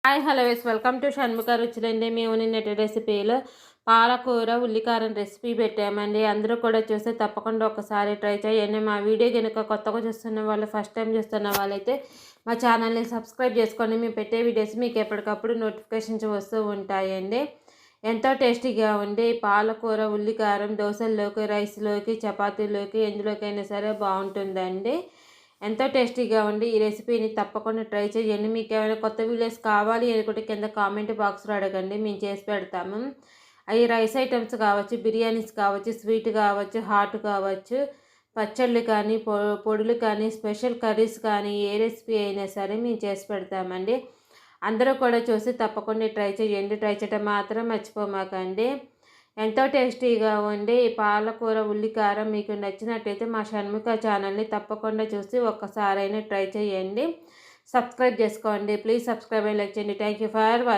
Hi hello welcome to Shanmukha రుచులండి. మేము నిన్నటి రెసిపీలో పాలకూర ఉల్లికారం రెసిపీ పెట్టామండి. అందరూ కూడా చూస్తే తప్పకుండా ఒకసారి ట్రై చేయండి. మా వీడియో కనుక కొత్తగా చూస్తున్న వాళ్ళు, ఫస్ట్ టైం చూస్తున్న వాళ్ళైతే మా ఛానల్ని సబ్స్క్రైబ్ చేసుకోండి. మేము పెట్టే వీడియోస్ మీకు ఎప్పటికప్పుడు నోటిఫికేషన్స్ వస్తూ ఉంటాయండి. ఎంతో టేస్టీగా ఉండి పాలకూర ఉల్లికారం దోశల్లోకి, రైస్లోకి, చపాతీలోకి ఎందులోకైనా సరే బాగుంటుందండి. ఎంతో టేస్టీగా ఉండి ఈ రెసిపీని తప్పకుండా ట్రై చేయండి. మీకు ఏమైనా కొత్త వీడియోస్ కావాలి అనుకుంటే కింద కామెంట్ బాక్స్లో అడగండి, మేము చేసి పెడతాము. అవి రైస్ ఐటమ్స్ కావచ్చు, బిర్యానీస్ కావచ్చు, స్వీట్ కావచ్చు, హాట్ కావచ్చు, పచ్చళ్ళు కానీ, పొడులు కానీ, స్పెషల్ కర్రీస్ కానీ, ఏ రెసిపీ అయినా సరే మేము చేసి పెడతామండి. అందరూ కూడా చూసి తప్పకుండా ట్రై చేయండి. ట్రై చేయడం మాత్రం మర్చిపోమాకండి. ఎంతో టేస్టీగా ఉండి పాలకూర ఉల్లికారం మీకు నచ్చినట్టయితే మా షణ్ముఖ ఛానల్ని తప్పకుండా చూసి ఒక్కసారైనా ట్రై చేయండి. సబ్స్క్రైబ్ చేసుకోండి. ప్లీజ్ సబ్స్క్రైబ్ అండ్ లైక్ చేయండి. Thank you for watching.